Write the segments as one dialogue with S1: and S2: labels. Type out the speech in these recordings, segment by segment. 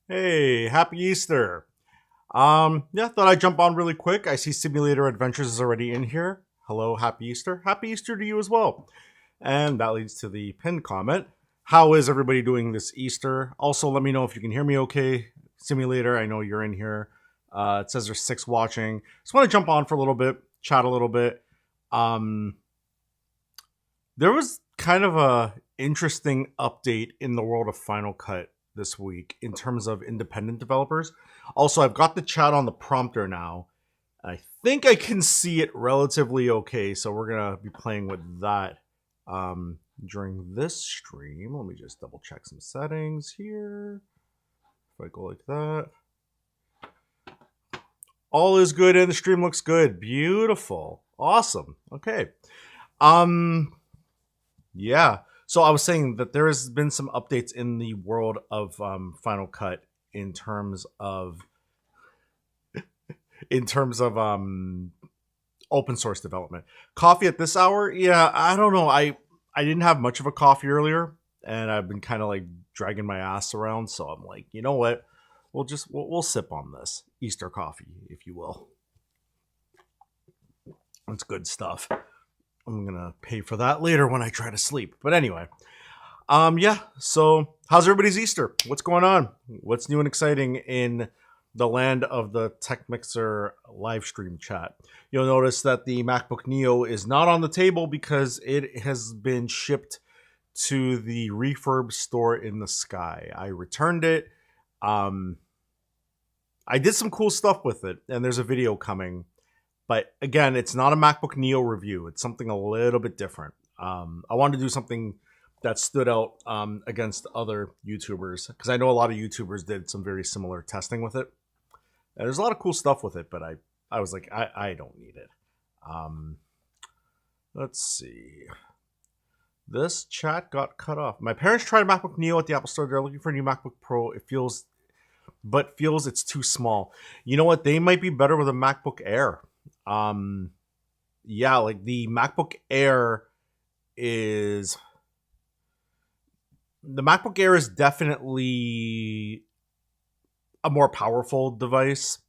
S1: Hey, happy Easter. Yeah, thought I'd jump on really quick. I see Simulator Adventures is already in here. Hello, happy Easter. Happy Easter to you as well. And that leads to the pinned comment. How is everybody doing this Easter? Also, let me know if you can hear me okay. Simulator, I know you're in here. It says there's 6 watching. Just want to jump on for a little bit, chat a little bit. Um, there was kind of a interesting update in the world of Final Cut this week in terms of independent developers. Also, I've got the chat on the prompter now. I think I can see it relatively okay, so we're gonna be playing with that during this stream. Let me just double check some settings here. If I go like that, all is good and the stream looks good. Beautiful, awesome. Okay, yeah. So I was saying that there has been some updates in the world of Final Cut in terms of open source development. Coffee at this hour? Yeah, I don't know. I didn't have much of a coffee earlier, and I've been kind of like dragging my ass around. So I'm like, you know what? We'll sip on this Easter coffee, if you will. It's good stuff. I'm gonna pay for that later when I try to sleep. But anyway, yeah. So how's everybody's Easter? What's going on? What's new and exciting in the land of the Tech Mixer live stream chat? You'll notice that the MacBook Neo is not on the table because it has been shipped to the refurb store in the sky. I returned it. I did some cool stuff with it, and there's a video coming. But again, it's not a MacBook Neo review. It's something a little bit different. I wanted to do something that stood out against other YouTubers because I know a lot of YouTubers did some very similar testing with it. And there's a lot of cool stuff with it, but I was like, I don't need it. Let's see. This chat got cut off. My parents tried a MacBook Neo at the Apple Store. They're looking for a new MacBook Pro. It feels it's too small. You know what? They might be better with a MacBook Air. Yeah, like the MacBook Air is definitely a more powerful device.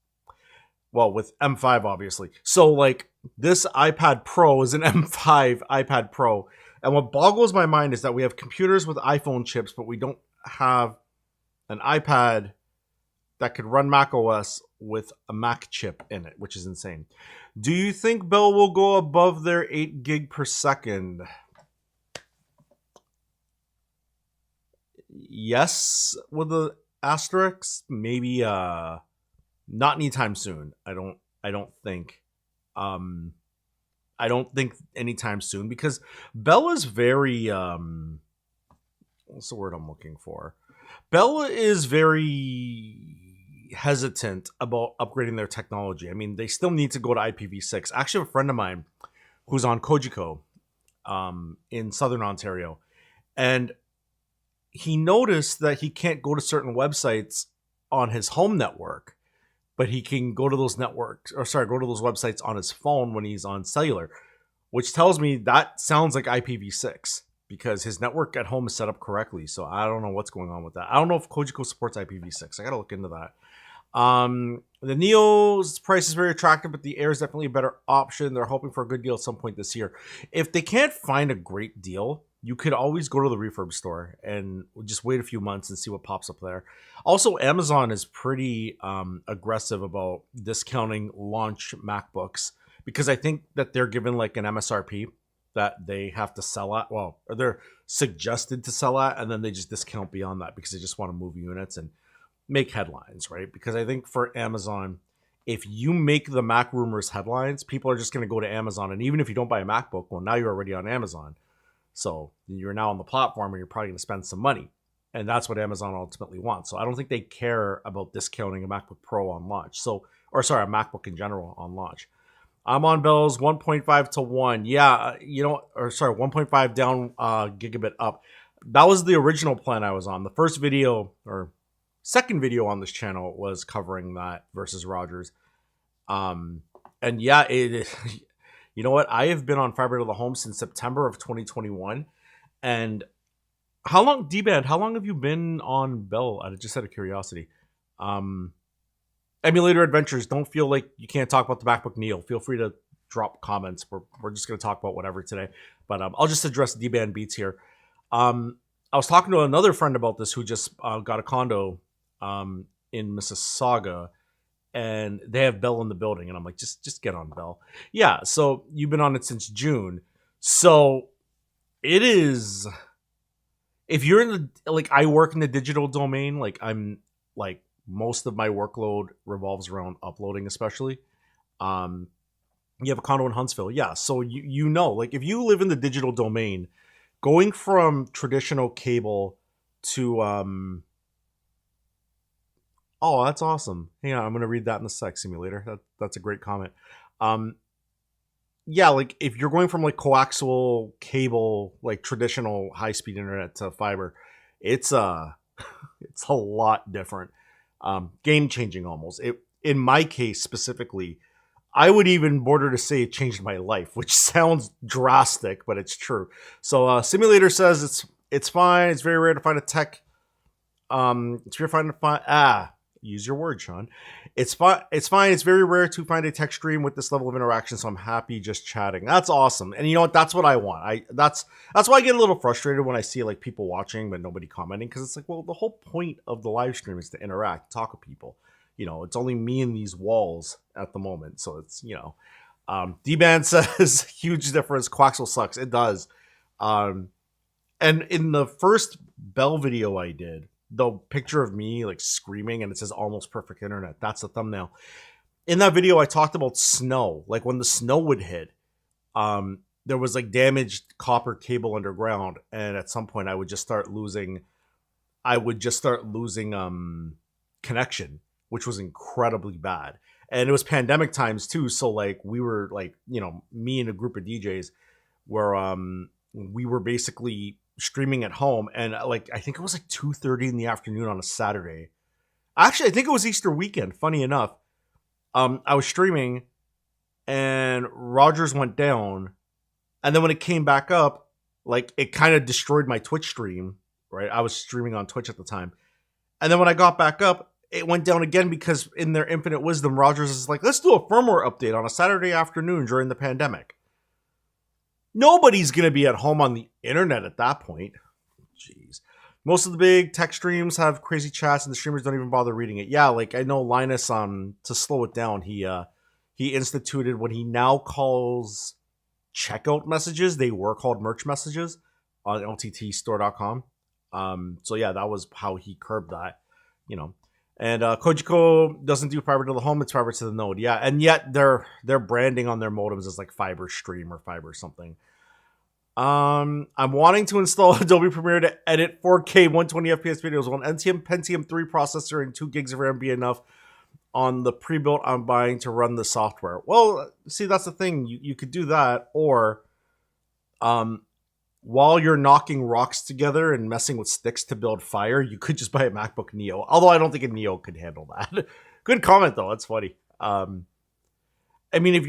S1: Well, with M5 obviously. So like this iPad Pro is an M5 iPad Pro. And what boggles my mind is that we have computers with iPhone chips, but we don't have an iPad that could run Mac OS with a Mac chip in it, which is insane. Do you think Bell will go above their 8 gig per second? Yes, with the asterisk. Maybe not anytime soon. I don't think. I don't think anytime soon because Bell is very what's the word I'm looking for? Bell is very hesitant about upgrading their technology. I mean, they still need to go to IPv6. Actually, a friend of mine who's on Kojiko in Southern Ontario, and he noticed that he can't go to certain websites on his home network, but he can go to those go to those websites on his phone when he's on cellular, which tells me that sounds like IPv6 because his network at home is set up correctly. So I don't know what's going on with that. I don't know if Kojiko supports IPv6. I got to look into that. The Neo's price is very attractive, but the Air is definitely a better option. They're hoping for a good deal at some point this year. If they can't find a great deal, you could always go to the refurb store and just wait a few months and see what pops up there. Also, Amazon is pretty aggressive about discounting launch MacBooks because I think that they're given like an MSRP that they have to sell at, well, or they're suggested to sell at, and then they just discount beyond that because they just want to move units and make headlines, right? Because I think for Amazon, if you make the Mac rumors headlines, people are just going to go to Amazon. And even if you don't buy a MacBook, well, now you're already on Amazon. So you're now on the platform and you're probably going to spend some money. And that's what Amazon ultimately wants. So I don't think they care about discounting a MacBook Pro on launch. A MacBook in general on launch. I'm on Bell's 1.5 to 1. Yeah, 1.5 down, gigabit up. That was the original plan I was on. The first video or second video on this channel was covering that versus Rogers. And yeah, you know what? I have been on fiber to the home since September of 2021. And how long, D-Band, how long have you been on Bell? Just out of curiosity. Um, Emulator Adventures, don't feel like you can't talk about the MacBook Neo. Feel free to drop comments. We're just going to talk about whatever today. But I'll just address D-Band Beats here. I was talking to another friend about this who just got a condo in Mississauga, and they have Bell in the building. And I'm like, just get on Bell. Yeah, so you've been on it since June. So it is... If you're in the... Like, I work in the digital domain. Like, I'm... Like, most of my workload revolves around uploading, especially. Um, you have a condo in Huntsville. Yeah, so you know, like, if you live in the digital domain, going from traditional cable to oh, that's awesome. Hang on, I'm gonna read that in the Sex Simulator. That's a great comment. Um yeah, like if you're going from like coaxial cable, like traditional high speed internet to fiber, it's it's a lot different. Game changing almost. It in my case specifically, I would even border to say it changed my life, which sounds drastic, but it's true. So Simulator says it's fine. It's very rare to find a tech. It's very fine to find. Use your word, Sean. It's fine. It's fine. It's very rare to find a tech stream with this level of interaction. So I'm happy just chatting. That's awesome. And you know what? That's what I want. That's why I get a little frustrated when I see like people watching but nobody commenting, because it's like, well, the whole point of the live stream is to interact, talk with people. You know, it's only me and these walls at the moment. So it's, you know, D-Band says huge difference. Quaxel sucks. It does. And in the first Bell video I did, the picture of me like screaming and it says almost perfect internet. That's the thumbnail. In that video, I talked about snow. Like when the snow would hit, there was like damaged copper cable underground. And at some point I would just start losing connection, which was incredibly bad. And it was pandemic times too. So like we were like, you know, me and a group of DJs where we were basically streaming at home, and like I think it was like 2:30 in the afternoon on a Saturday. Actually, I think it was Easter weekend, funny enough. I was streaming and Rogers went down, and then when it came back up, like it kind of destroyed my Twitch stream, right? I was streaming on Twitch at the time. And then when I got back up, it went down again because in their infinite wisdom, Rogers is like, let's do a firmware update on a Saturday afternoon during the pandemic. Nobody's going to be at home on the internet at that point. Jeez. Most of the big tech streams have crazy chats and the streamers don't even bother reading it. Yeah, like I know Linus, to slow it down, he instituted what he now calls checkout messages. They were called merch messages on lttstore.com. So yeah, that was how he curbed that, you know. And Kojiko doesn't do fiber to the home, it's fiber to the node. Yeah, and yet they're branding on their modems as like fiber stream or fiber something. I'm wanting to install Adobe Premiere to edit 4K 120 FPS videos. Will an NTM Pentium 3 processor and 2 gigs of RAM be enough on the pre-built I'm buying to run the software? Well, see, that's the thing. You could do that, or while you're knocking rocks together and messing with sticks to build fire, you could just buy a MacBook Neo. Although I don't think a Neo could handle that. Good comment though. That's funny. I mean, if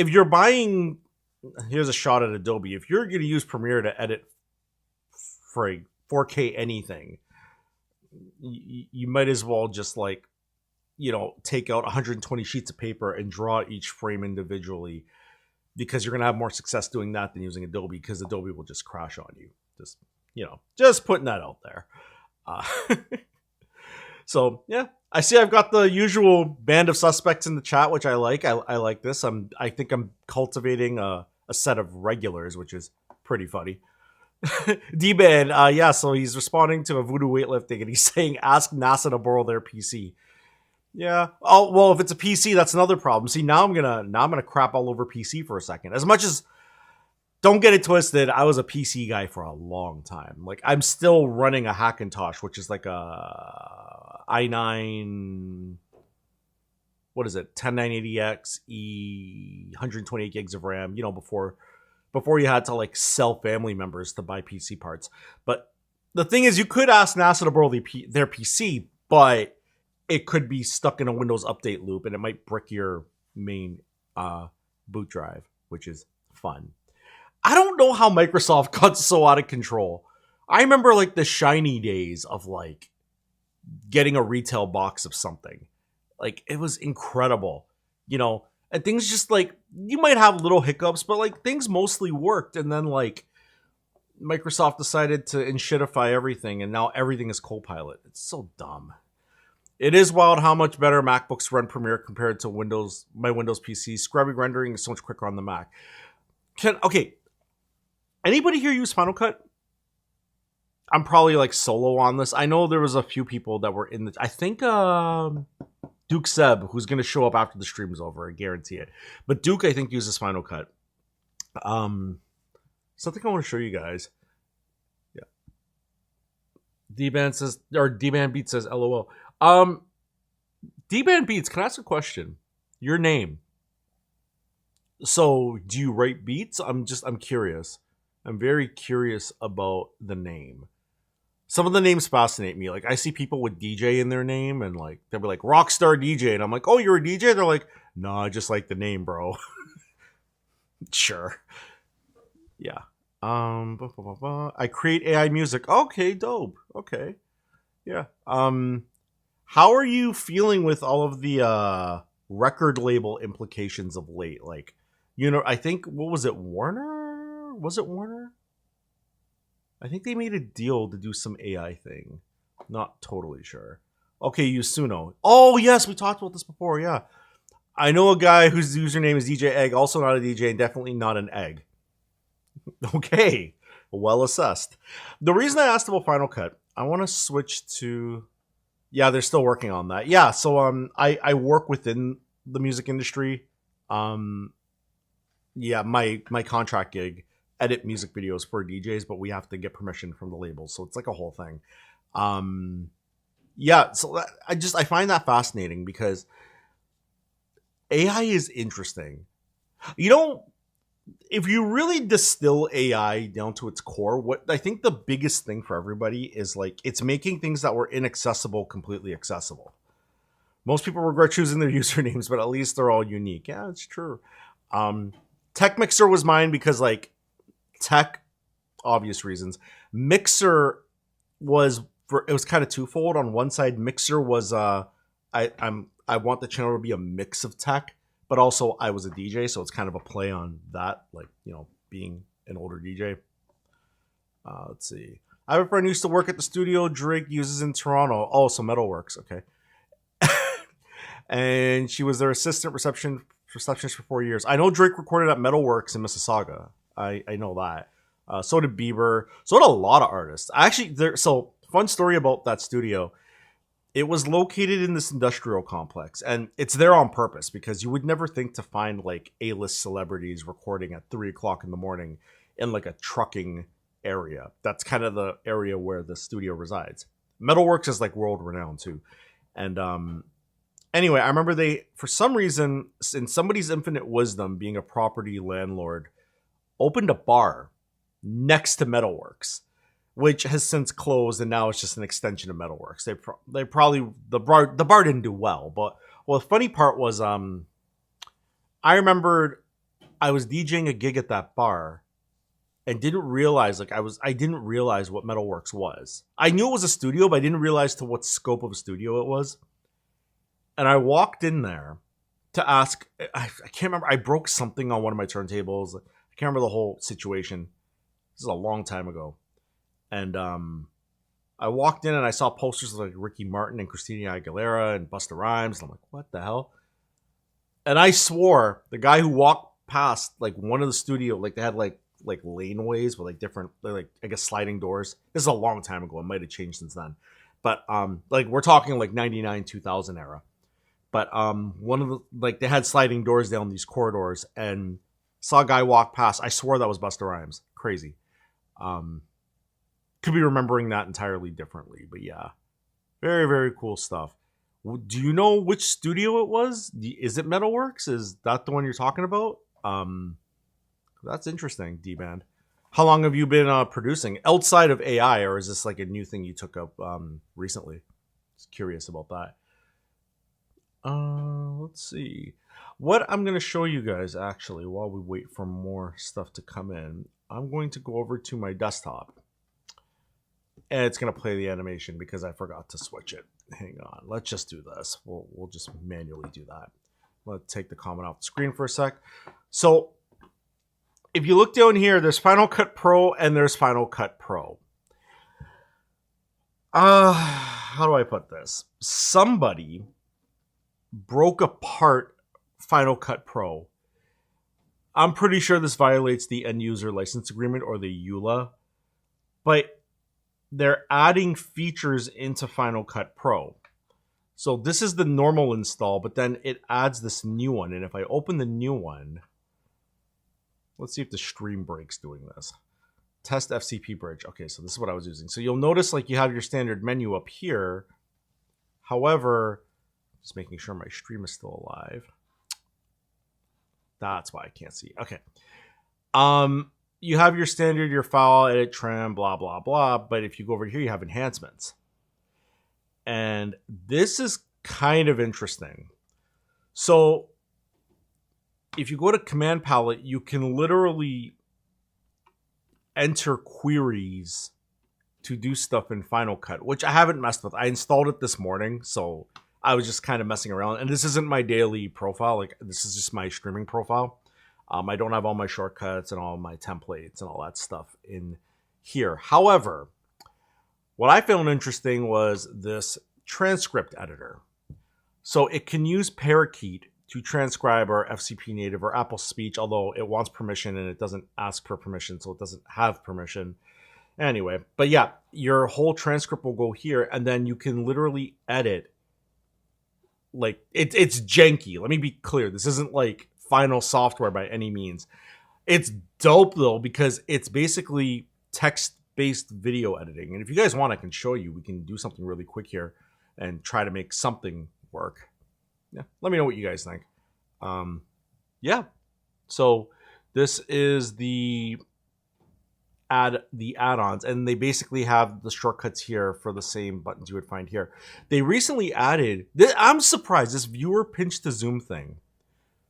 S1: you're buying, here's a shot at Adobe. If you're going to use Premiere to edit for a 4K anything, you might as well just like, you know, take out 120 sheets of paper and draw each frame individually, because you're going to have more success doing that than using Adobe, because Adobe will just crash on you. Just, you know, just putting that out there. So, yeah, I see I've got the usual band of suspects in the chat, which I like. I like this. I think I'm cultivating a set of regulars, which is pretty funny. D-Man, yeah, so he's responding to a Voodoo Weightlifting, and he's saying, ask NASA to borrow their PC. Yeah. Oh, well, if it's a PC, that's another problem. See, now I'm gonna crap all over PC for a second. As much as, don't get it twisted, I was a PC guy for a long time. Like, I'm still running a Hackintosh, which is like a i9, what is it, 10980X, 128 gigs of RAM, you know, before you had to like sell family members to buy PC parts. But the thing is, you could ask NASA to borrow their PC, but it could be stuck in a Windows update loop, and it might brick your main boot drive, which is fun. I don't know how Microsoft got so out of control. I remember like the shiny days of like getting a retail box of something. Like it was incredible, you know. And things just like you might have little hiccups, but like things mostly worked. And then like Microsoft decided to inshitify everything, and now everything is Copilot. It's so dumb. It is wild how much better MacBooks run Premiere compared to my Windows PC. Scrubbing rendering is so much quicker on the Mac. Okay, anybody here use Final Cut? I'm probably like solo on this. I know there was a few people that were in the. I think Duke Seb, who's going to show up after the stream's over. I guarantee it. But Duke, I think, uses Final Cut. Something I want to show you guys. Yeah. D-Band says, or D-Band Beats says, LOL. D-Band Beats, can I ask a question? Your name. So, do you write beats? I'm curious. I'm very curious about the name. Some of the names fascinate me. Like, I see people with DJ in their name, and like they'll be like Rockstar DJ, and I'm like, oh, you're a DJ? They're like, no, I just like the name, bro. Sure. Yeah. I create AI music. Okay, dope. Okay. Yeah. How are you feeling with all of the record label implications of late? Like, you know, I think what was it, Warner? Was it Warner? I think they made a deal to do some AI thing. Not totally sure. Okay, Yusuno. Oh yes, we talked about this before. Yeah, I know a guy whose username is DJ Egg. Also not a DJ and definitely not an egg. Okay, well assessed. The reason I asked about Final Cut, I want to switch to. Yeah, they're still working on that. Yeah, so I work within the music industry. Yeah, my contract gig, edit music videos for DJs, but we have to get permission from the labels, so it's like a whole thing. Yeah, so I find that fascinating because AI is interesting. You know, if you really distill AI down to its core, what I think the biggest thing for everybody is like it's making things that were inaccessible completely accessible. Most people regret choosing their usernames, but at least they're all unique. Yeah, it's true. Tech Mixer was mine because like tech, obvious reasons. Mixer was it was kind of twofold. On one side, Mixer was I want the channel to be a mix of tech, but also I was a DJ, so it's kind of a play on that, like, you know, being an older DJ. Let's see. I have a friend who used to work at the studio Drake uses in Toronto. Oh, so Metalworks, okay. And she was their assistant receptionist for 4 years. I know Drake recorded at Metalworks in Mississauga. I know that. So did Bieber. So did a lot of artists. Actually, so fun story about that studio. It was located in this industrial complex, and it's there on purpose because you would never think to find like A-list celebrities recording at 3:00 in the morning in like a trucking area. That's kind of the area where the studio resides. Metalworks is like world renowned too. And anyway, I remember they, for some reason, in somebody's infinite wisdom, being a property landlord, opened a bar next to Metalworks, which has since closed, and now it's just an extension of Metalworks. They probably the bar didn't do well, but the funny part was I remembered I was DJing a gig at that bar and didn't realize I didn't realize what Metalworks was. I knew it was a studio, but I didn't realize to what scope of a studio it was. And I walked in there to ask. I can't remember. I broke something on one of my turntables. I can't remember the whole situation. This is a long time ago. And I walked in and I saw posters of like Ricky Martin and Christina Aguilera and Busta Rhymes. And I'm like, what the hell? And I swore the guy who walked past like one of the studio, like they had like laneways with like different, like I guess sliding doors. This is a long time ago. It might have changed since then. But like we're talking like 99, 2000 era. But one of the, like they had sliding doors down these corridors and saw a guy walk past. I swore that was Busta Rhymes. Crazy. Could be remembering that entirely differently, but yeah, very, very cool stuff. Do you know which studio it was? Is it Metalworks? Is that the one you're talking about? That's interesting, D-Band. How long have you been producing outside of AI, or is this like a new thing you took up recently? Just curious about that. Let's see. What I'm going to show you guys actually while we wait for more stuff to come in, I'm going to go over to my desktop. And it's going to play the animation because I forgot to switch it. Hang on. Let's just do this. We'll just manually do that. Let's take the comment off the screen for a sec. So if you look down here, there's Final Cut Pro and there's Final Cut Pro. How do I put this? Somebody broke apart Final Cut Pro. I'm pretty sure this violates the end user license agreement or the EULA, but they're adding features into Final Cut Pro. So this is the normal install, but then it adds this new one. And if I open the new one, let's see if the stream break's doing this. Test FCP bridge. Okay, so this is what I was using. So you'll notice like you have your standard menu up here. However, just making sure my stream is still alive. That's why I can't see. Okay. You have your standard, your file, edit, trim, blah, blah, blah. But if you go over here, you have enhancements. And this is kind of interesting. So if you go to command palette, you can literally enter queries to do stuff in Final Cut, which I haven't messed with. I installed it this morning, so I was just kind of messing around. And this isn't my daily profile. Like, this is just my streaming profile. I don't have all my shortcuts and all my templates and all that stuff in here. However, what I found interesting was this transcript editor. So it can use Parakeet to transcribe our FCP native or Apple Speech, although it wants permission and it doesn't ask for permission, so it doesn't have permission. Anyway, but yeah, your whole transcript will go here, and then you can literally edit. Like, it's janky. Let me be clear. This isn't like final software by any means. It's dope, though, because it's basically text-based video editing. And if you guys want, I can show you. We can do something really quick here and try to make something work. Yeah, let me know what you guys think. Yeah, so this is the add-ons, and they basically have the shortcuts here for the same buttons you would find here. They recently added, I'm surprised, this viewer pinch to zoom thing.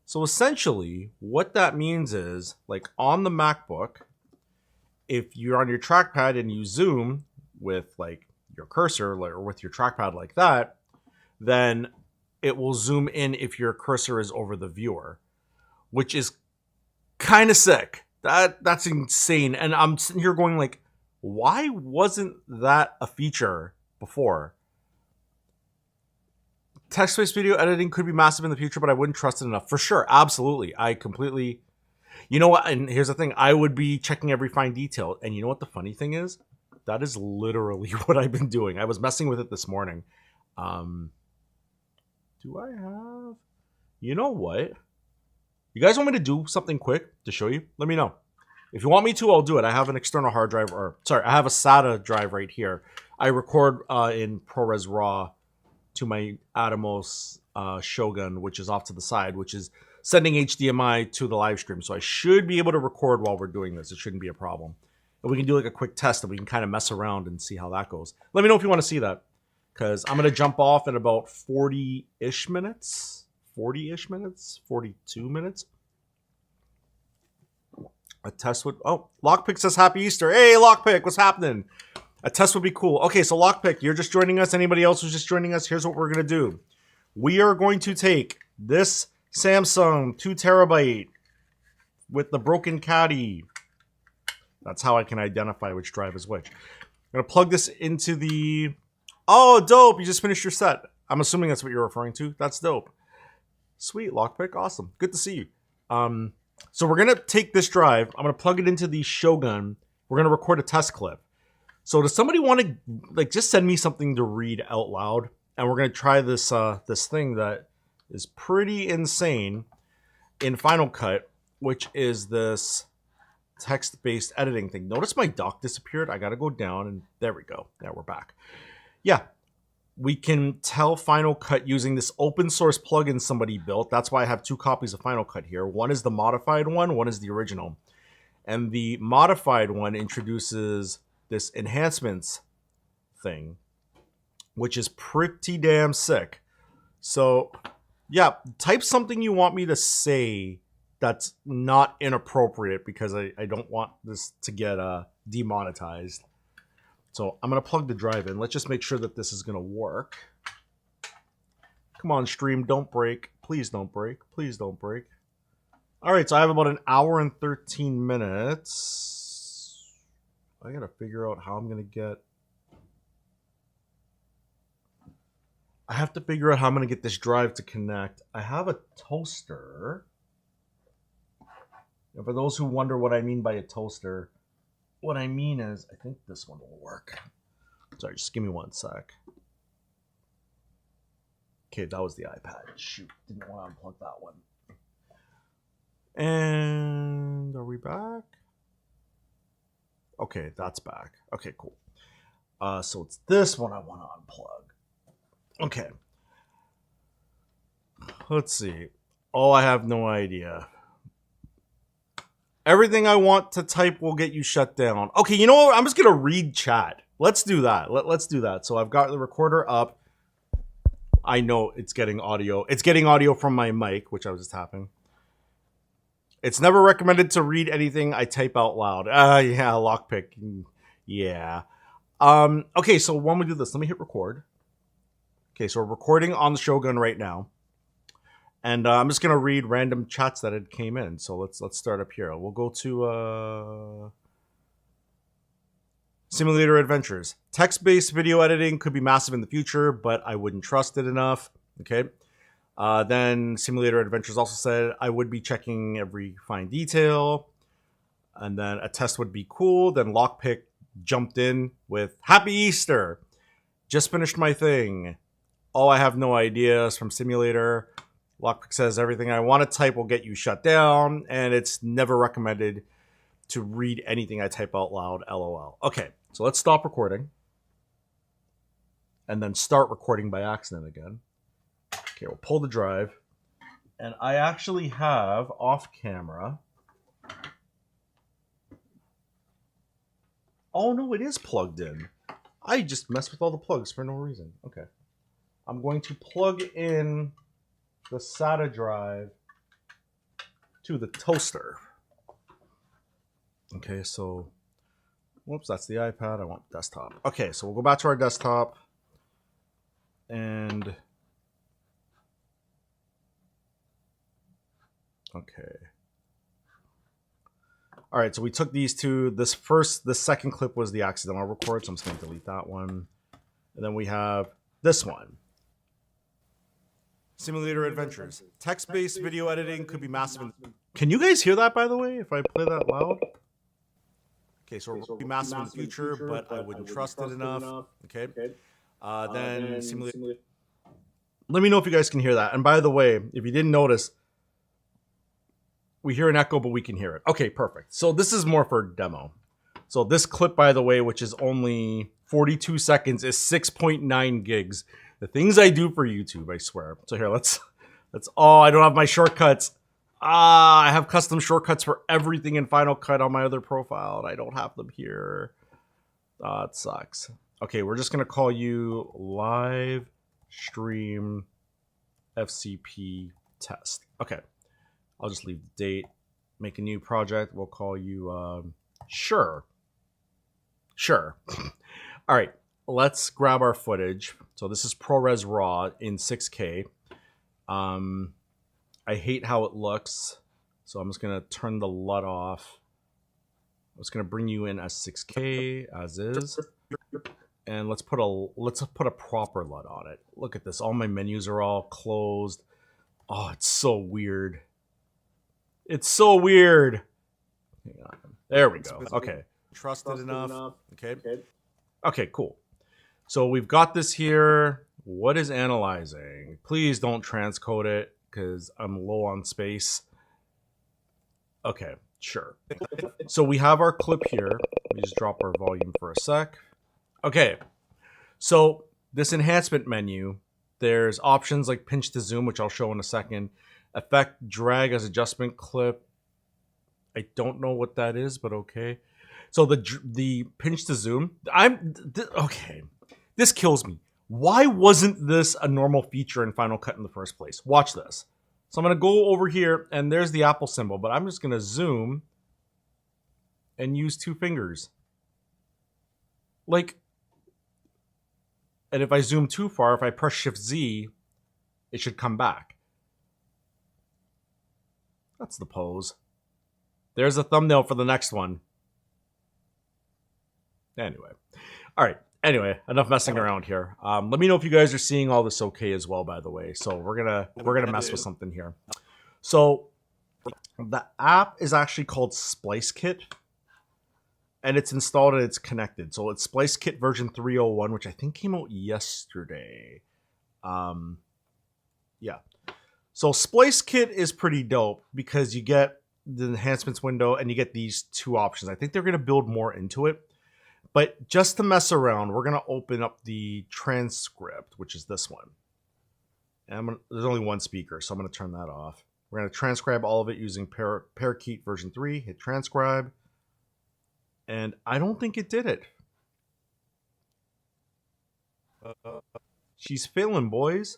S1: So essentially, what that means is, like on the MacBook, if you're on your trackpad and you zoom with like your cursor or with your trackpad like that, then it will zoom in if your cursor is over the viewer, which is kind of sick. That's insane. And I'm sitting here going like, why wasn't that a feature before? Text-based video editing could be massive in the future, but I wouldn't trust it enough. For sure, absolutely. I completely... You know what? And here's the thing. I would be checking every fine detail. And you know what the funny thing is? That is literally what I've been doing. I was messing with it this morning. Do I have... You know what? You guys want me to do something quick to show you? Let me know. If you want me to, I'll do it. I have an external hard drive, I have a SATA drive right here. I record in ProRes RAW to my Atomos Shogun, which is off to the side, which is sending HDMI to the live stream. So I should be able to record while we're doing this. It shouldn't be a problem. And we can do like a quick test and we can kind of mess around and see how that goes. Let me know if you want to see that, because I'm going to jump off in about 40-ish minutes. 40-ish minutes? 42 minutes? A test would... Oh, Lockpick says Happy Easter. Hey, Lockpick, what's happening? A test would be cool. Okay, so Lockpick, you're just joining us. Anybody else who's just joining us, here's what we're going to do. We are going to take this Samsung 2 terabyte with the broken caddy. That's how I can identify which drive is which. I'm going to plug this into the... Oh, dope. You just finished your set. I'm assuming that's what you're referring to. That's dope. Sweet, Lockpick. Awesome. Good to see you. So we're going to take this drive. I'm going to plug it into the Shogun. We're going to record a test clip. So does somebody want to like just send me something to read out loud? And we're going to try this this thing that is pretty insane in Final Cut, which is this text-based editing thing. Notice my dock disappeared. I got to go down, and there we go. Yeah, we're back. Yeah, we can tell Final Cut using this open source plugin somebody built. That's why I have 2 copies of Final Cut here. One is the modified one is the original. And the modified one introduces this enhancements thing, which is pretty damn sick. So, yeah, type something you want me to say that's not inappropriate, because I don't want this to get demonetized. So I'm going to plug the drive in. Let's just make sure that this is going to work. Come on, stream. Don't break. Please don't break. Please don't break. All right, so I have about an hour and 13 minutes. I got to figure out how I'm going to get... I have to figure out how I'm going to get this drive to connect. I have a toaster. And for those who wonder what I mean by a toaster, what I mean is, I think this one will work. Sorry, just give me one sec. Okay, that was the iPad. Shoot, didn't want to unplug that one. And are we back? Okay, that's back. Okay, cool. So it's this one I want to unplug. Okay. Let's see. Oh, I have no idea. Everything I want to type will get you shut down. Okay, you know what? I'm just going to read chat. Let's do that. Let's do that. So I've got the recorder up. I know it's getting audio. It's getting audio from my mic, which I was just tapping. It's never recommended to read anything I type out loud. Yeah, lockpick. Yeah. Okay, so when we do this, let me hit record. Okay, so we're recording on the Shogun right now. And I'm just going to read random chats that had came in. So let's start up here. We'll go to Simulator Adventures. Text-based video editing could be massive in the future, but I wouldn't trust it enough. Okay. Then Simulator Adventures also said I would be checking every fine detail. And then a test would be cool. Then Lockpick jumped in with Happy Easter. Just finished my thing. Oh, I have no ideas from Simulator. Lockpick says everything I want to type will get you shut down, and it's never recommended to read anything I type out loud, LOL. Okay, so let's stop recording. And then start recording by accident again. Okay, we'll pull the drive. And I actually have off camera. Oh no, it is plugged in. I just messed with all the plugs for no reason. Okay. I'm going to plug in the SATA drive to the toaster. Okay, so, whoops, that's the iPad. I want desktop. Okay, so we'll go back to our desktop. And, okay. All right, so we took these two. The second clip was the accidental record, so I'm just going to delete that one. And then we have this one. Simulator Adventures. Text-based video editing could be massive. Can you guys hear that, by the way, if I play that loud? Okay, so it will be massive in the future, but I wouldn't trust it enough. Okay. Then Simulator. Let me know if you guys can hear that. And by the way, if you didn't notice, we hear an echo, but we can hear it. Okay, perfect. So this is more for demo. So this clip, by the way, which is only 42 seconds, is 6.9 gigs. The things I do for YouTube, I swear. So here, let's. Oh, I don't have my shortcuts. I have custom shortcuts for everything in Final Cut on my other profile, and I don't have them here. It sucks. Okay, we're just gonna call you live stream FCP test. Okay, I'll just leave the date. Make a new project. We'll call you sure. All right. Let's grab our footage. So this is ProRes RAW in 6K. I hate how it looks, so I'm just gonna turn the LUT off. I'm just gonna bring you in as 6K as is, and let's put a proper LUT on it. Look at this. All my menus are all closed. Oh, it's so weird. It's so weird. Hang on. There we go. Okay. Trusted enough. Okay. Okay. Cool. So we've got this here. What is analyzing? Please don't transcode it because I'm low on space. Okay, sure. So we have our clip here. Let me just drop our volume for a sec. Okay, so this enhancement menu, there's options like pinch to zoom, which I'll show in a second. Effect drag as adjustment clip. I don't know what that is, but okay. So the pinch to zoom, okay. This kills me. Why wasn't this a normal feature in Final Cut in the first place? Watch this. So I'm going to go over here, and there's the Apple symbol, but I'm just going to zoom and use 2 fingers. Like, and if I zoom too far, if I press Shift Z, it should come back. That's the pose. There's a thumbnail for the next one. Anyway. All right. Anyway, enough messing around here. Let me know if you guys are seeing all this okay as well, by the way. So we're gonna mess with something here. So the app is actually called SpliceKit, and it's installed and it's connected. So it's SpliceKit version 301, which I think came out yesterday. Yeah. So SpliceKit is pretty dope because you get the enhancements window and you get these two options. I think they're going to build more into it. But just to mess around, we're going to open up the transcript, which is this one. And there's only one speaker, so I'm going to turn that off. We're going to transcribe all of it using Parakeet version 3. Hit transcribe. And I don't think it did it. She's failing, boys.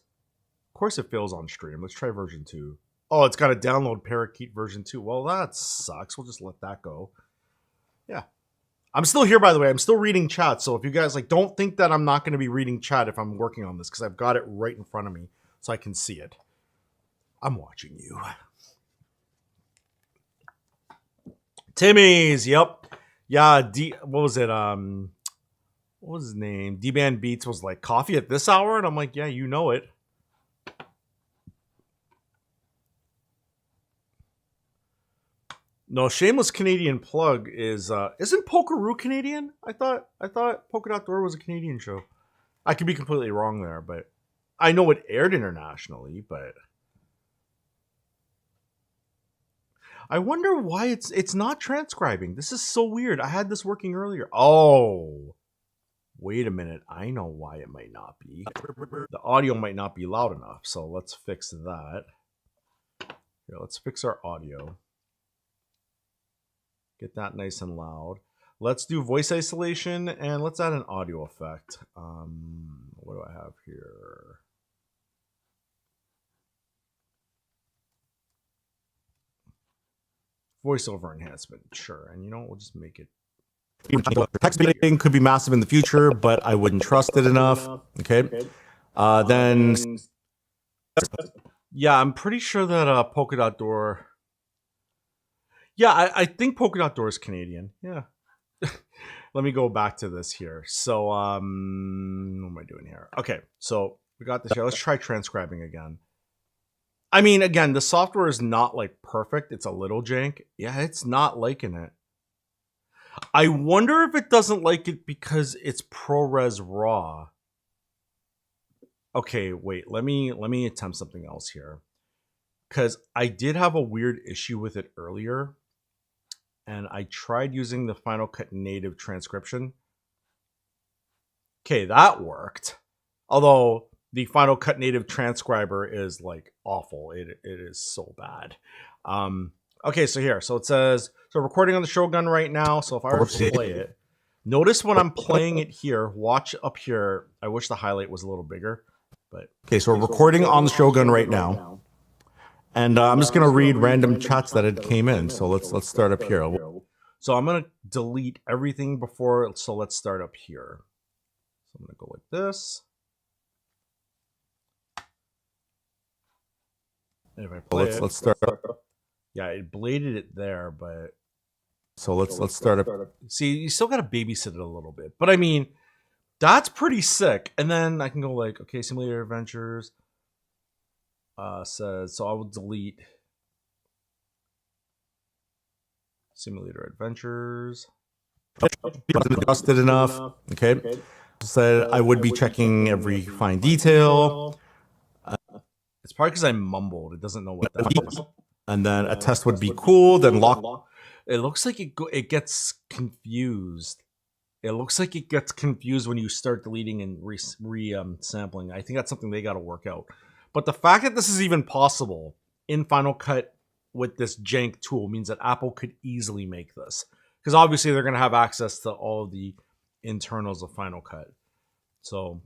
S1: Of course it fails on stream. Let's try version 2. Oh, it's got to download Parakeet version 2. Well, that sucks. We'll just let that go. Yeah. I'm still here, by the way. I'm still reading chat. So if you guys don't think that I'm not going to be reading chat if I'm working on this, because I've got it right in front of me so I can see it. I'm watching you. Timmy's, yep. Yeah, what was it? What was his name? D-Band Beats was like, coffee at this hour? And I'm like, yeah, you know it. No, shameless Canadian plug is isn't Pokeroo Canadian? I thought Polka Dot Door was a Canadian show. I could be completely wrong there, but I know it aired internationally, but I wonder why it's not transcribing. This is so weird. I had this working earlier. Oh. Wait a minute. I know why it might not be. The audio might not be loud enough, so let's fix that. Here, let's fix our audio. Get that nice and loud. Let's do voice isolation and let's add an audio effect. What do I have here? Voiceover enhancement, sure. And you know what? We'll just make it. Text bidding could be massive in the future, but I wouldn't trust it enough. Okay. Then, yeah, I'm pretty sure that Polka Dot Door. Yeah, I think Polka Dot Door is Canadian. Yeah. Let me go back to this here. So, what am I doing here? Okay, so we got this here. Let's try transcribing again. I mean, again, the software is not perfect. It's a little jank. Yeah, it's not liking it. I wonder if it doesn't like it because it's ProRes RAW. Okay, wait. Let me attempt something else here. Because I did have a weird issue with it earlier. And I tried using the Final Cut native transcription. Okay, that worked. Although the Final Cut native transcriber is awful. It is so bad. Okay, so here. So it says, so recording on the Shogun right now. So if I were to play it, notice when I'm playing it here, watch up here. I wish the highlight was a little bigger. But okay, so we're recording on the Shogun right now. And I'm just going to read random chats that had came in. So let's start up here. So I'm going to delete everything before. So let's start up here. So I'm going to go like this. And if I play let's start up. Yeah, it bladed it there, but so let's start up. See, you still got to babysit it a little bit. But I mean, that's pretty sick. And then I can go okay, Simulator Adventures. Says, so I will delete Simulator Adventures. Adjusted enough. Okay. Said I would be checking every fine detail. It's probably because I mumbled. It doesn't know what that is. And then a test would be cool. Then lock. It looks like it gets confused. It looks like it gets confused when you start deleting and sampling. I think that's something they got to work out. But the fact that this is even possible in Final Cut with this jank tool means that Apple could easily make this. Because obviously they're going to have access to all of the internals of Final Cut. So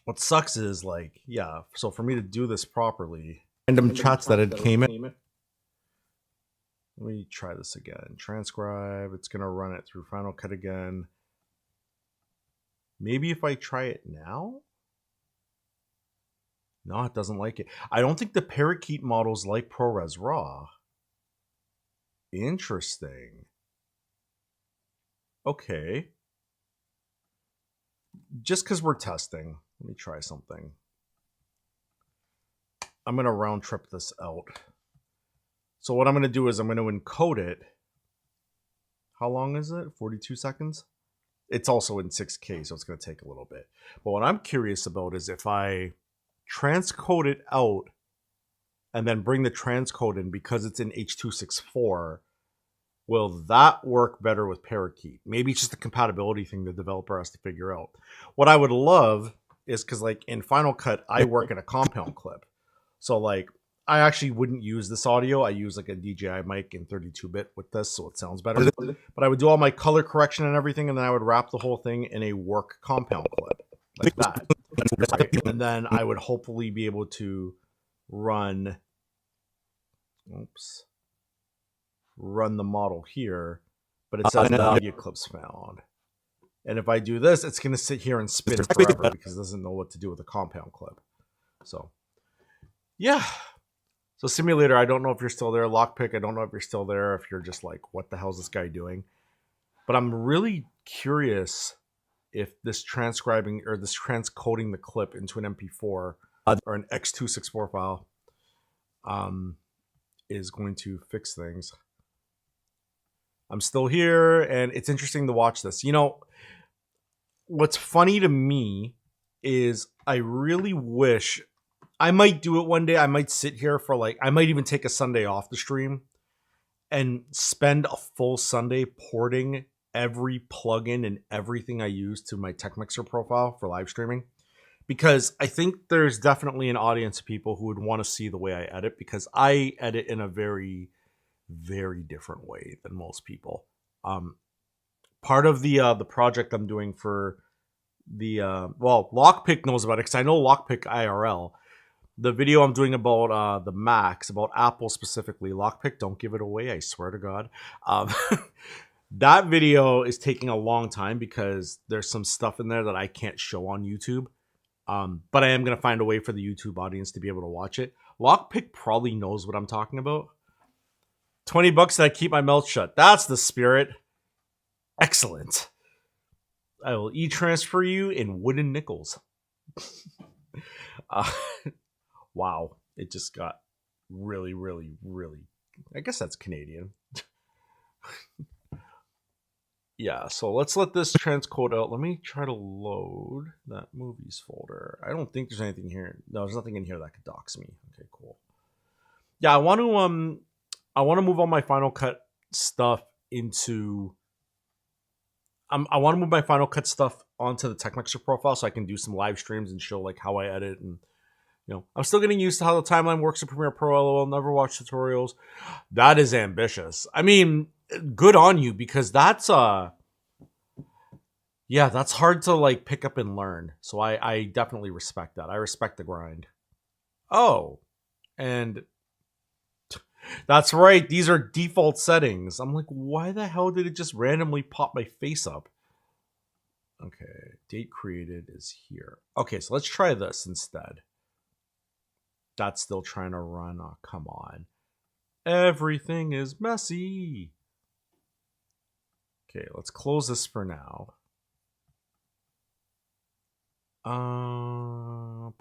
S1: what sucks is yeah, so for me to do this properly, random chats that had came in. Let me try this again. Transcribe. It's going to run it through Final Cut again. Maybe if I try it now? No, it doesn't like it. I don't think the Parakeet models like ProRes RAW. Interesting. Okay. Just because we're testing, let me try something. I'm going to round trip this out. So what I'm going to do is I'm going to encode it. How long is it? 42 seconds? It's also in 6K, so it's going to take a little bit. But what I'm curious about is if I transcode it out and then bring the transcode in because it's in H.264, will that work better with Parakeet? Maybe it's just a compatibility thing the developer has to figure out. What I would love is, because like in Final Cut, I work in a compound clip. So like I actually wouldn't use this audio. I use like a DJI mic in 32-bit with this, so it sounds better. But I would do all my color correction and everything, and then I would wrap the whole thing in a work compound clip like that. Right? And then I would hopefully be able to run the model here, but it says no media clips found. And if I do this, it's going to sit here and spin forever because it doesn't know what to do with a compound clip. So, yeah. So Simulator, I don't know if you're still there. Lockpick, I don't know if you're still there, if you're just like, what the hell is this guy doing? But I'm really curious if this transcribing or this transcoding the clip into an MP4 or an X264 file is going to fix things. I'm still here, and it's interesting to watch this. You know, what's funny to me is I really wish I might do it one day. I might sit here for like, I might even take a Sunday off the stream and spend a full Sunday porting every plugin and everything I use to my TechMixer profile for live streaming. Because I think there's definitely an audience of people who would want to see the way I edit, because I edit in a very, very different way than most people. Part of the project I'm doing for the Lockpick knows about it, because I know Lockpick IRL. The video I'm doing about the Macs, about Apple specifically, Lockpick, don't give it away, I swear to God. That video is taking a long time because there's some stuff in there that I can't show on YouTube. But I am going to find a way for the YouTube audience to be able to watch it. Lockpick probably knows what I'm talking about. $20 that I keep my mouth shut. That's the spirit. Excellent. I will e-transfer you in wooden nickels. Wow. It just got really, really, really... I guess that's Canadian. Yeah, so let's let this transcode out. Let me try to load that movies folder. I don't think there's anything here. No, there's nothing in here that could dox me. Okay, cool. Yeah, I want to move all my Final Cut stuff into... I want to move my Final Cut stuff onto the TechMixer profile so I can do some live streams and show like how I edit. And you know, I'm still getting used to how the timeline works in Premiere Pro. LOL, never watch tutorials. That is ambitious. I mean, good on you, because that's yeah, that's hard to like pick up and learn. So I definitely respect that. I respect the grind. Oh, and that's right. These are default settings. I'm like, why the hell did it just randomly pop my face up? Okay, date created is here. Okay, so let's try this instead. That's still trying to run. Oh, come on. Everything is messy. Okay, let's close this for now. You're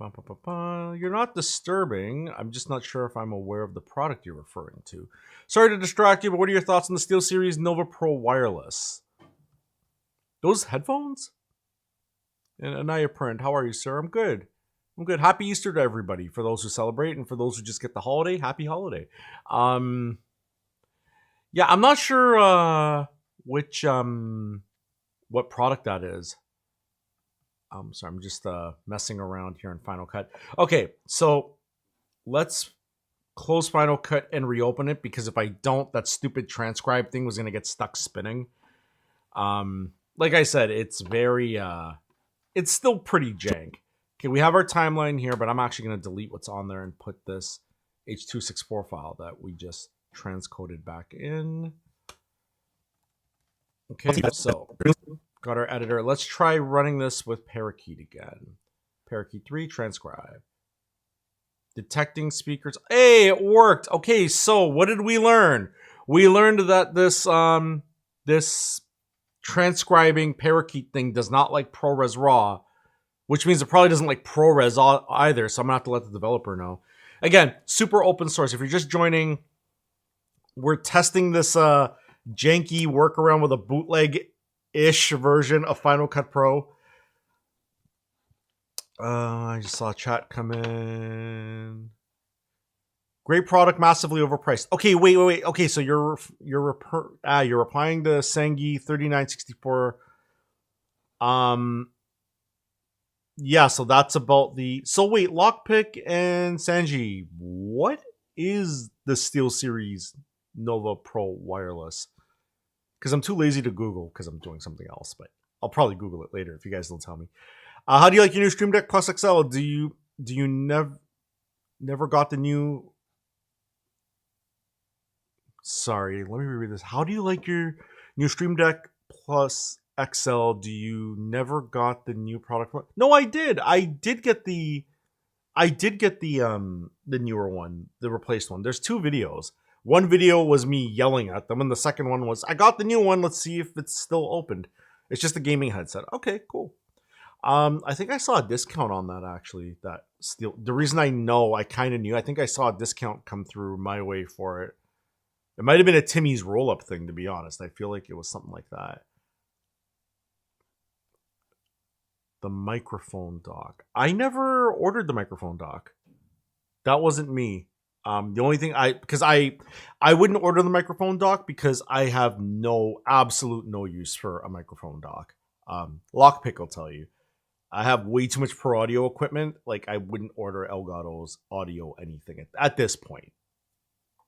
S1: not disturbing. I'm just not sure if I'm aware of the product you're referring to. Sorry to distract you, but what are your thoughts on the SteelSeries Nova Pro Wireless? Those headphones? And Anaya Print, how are you, sir? I'm good. I'm good. Happy Easter to everybody. For those who celebrate, and for those who just get the holiday, happy holiday. Yeah, I'm not sure which what product that is. Sorry, I'm just messing around here in Final Cut. Okay, so let's close Final Cut and reopen it, because if I don't, that stupid transcribe thing was going to get stuck spinning. Like I said, it's very, it's still pretty jank. Okay, we have our timeline here, but I'm actually going to delete what's on there and put this H.264 file that we just transcoded back in. Okay, so Got our editor. Let's try running this with Parakeet again. Parakeet 3, transcribe. Detecting speakers. Hey, it worked. Okay, so what did we learn? We learned that this transcribing Parakeet thing does not like ProRes RAW, which means it probably doesn't like ProRes either, so I'm going to have to let the developer know. Again, super open source. If you're just joining, we're testing this janky workaround with a bootleg-ish version of Final Cut Pro. I just saw a chat come in. Great product, massively overpriced. Okay, wait. Okay, so you're replying to Sangi 3964. Yeah, so that's about the. So wait, Lockpick and Sanji, what is the SteelSeries Nova Pro wireless? Because I'm too lazy to Google because I'm doing something else, but I'll probably Google it later if you guys don't tell me. How do you like your new Stream Deck Plus XL? Do you never got the new? Sorry, let me reread this. How do you like your new Stream Deck Plus XL? Do you never got the new product? No, I did. I did get the newer one, the replaced one. There's 2 videos. One video was me yelling at them, and the second one was, I got the new one. Let's see if it's still opened. It's just a gaming headset. Okay, cool. I think I saw a discount on that actually. That still the reason I know I kind of knew. I think I saw a discount come through my way for it. It might have been a Timmy's roll-up thing, to be honest. I feel like it was something like that. The microphone dock. I never ordered the microphone dock. That wasn't me. The only thing because I wouldn't order the microphone dock because I have absolute no use for a microphone dock. Lockpick will tell you. I have way too much pro audio equipment. Like, I wouldn't order Elgato's audio anything at this point.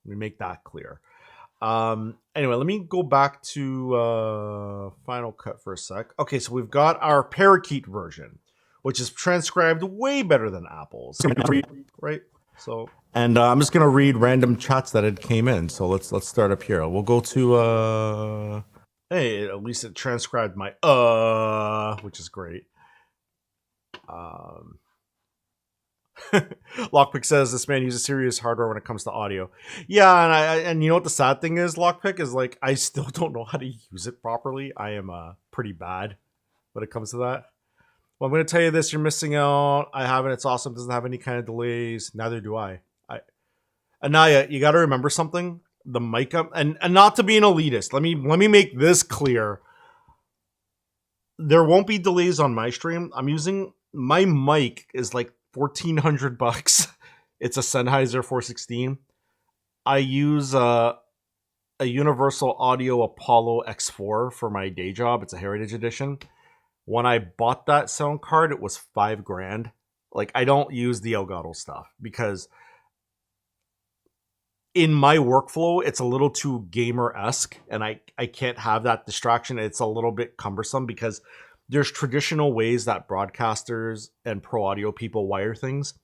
S1: Let me make that clear. Anyway, let me go back to Final Cut for a sec. Okay, so we've got our Parakeet version, which is transcribed way better than Apple's. Right? So, and I'm just gonna read random chats that had came in. So let's start up here. We'll go to hey, at least it transcribed my which is great. Lockpick says this man uses serious hardware when it comes to audio. Yeah, and you know what the sad thing is, Lockpick, is like I still don't know how to use it properly. I am pretty bad when it comes to that. Well, I'm going to tell you this: you're missing out. I have it. It's awesome. It doesn't have any kind of delays. Neither do I. Anaya, you got to remember something. The mic up, and not to be an elitist. Let me make this clear. There won't be delays on my stream. I'm using my mic is like $1,400. It's a Sennheiser 416. I use a Universal Audio Apollo X4 for my day job. It's a Heritage Edition. When I bought that sound card, it was $5,000. Like, I don't use the Elgato stuff because in my workflow, it's a little too gamer-esque, and I can't have that distraction. It's a little bit cumbersome because there's traditional ways that broadcasters and pro audio people wire things,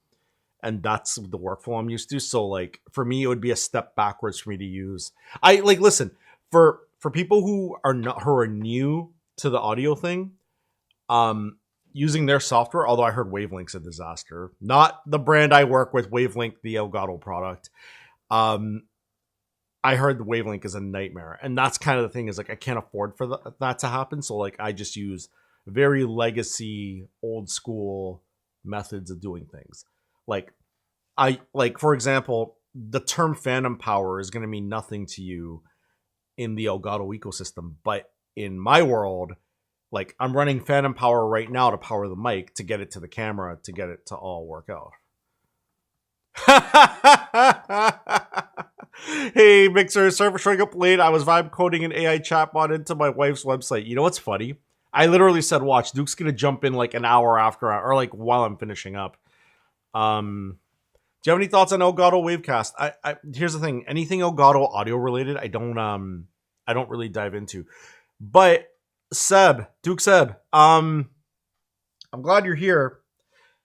S1: and that's the workflow I'm used to. So, like, for me, it would be a step backwards for me to use. Listen, for people who are new to the audio thing, using their software, although I heard Wavelink's a disaster. Not the brand I work with, Wavelink, the Elgato product. I heard the Wavelink is a nightmare, and that's kind of the thing is like I can't afford for that to happen. So like I just use very legacy, old school methods of doing things. Like for example, the term phantom power is going to mean nothing to you in the Elgato ecosystem, but in my world, like I'm running phantom power right now to power the mic to get it to the camera to get it to all work out. Hey, Mixer, sorry for showing up late. I was vibe coding an AI chatbot into my wife's website. You know what's funny? I literally said, watch, Duke's going to jump in like an hour after, or like while I'm finishing up. Do you have any thoughts on Elgato Wavecast? Here's the thing. Anything Elgato audio related, I don't really dive into. But Duke Seb, I'm glad you're here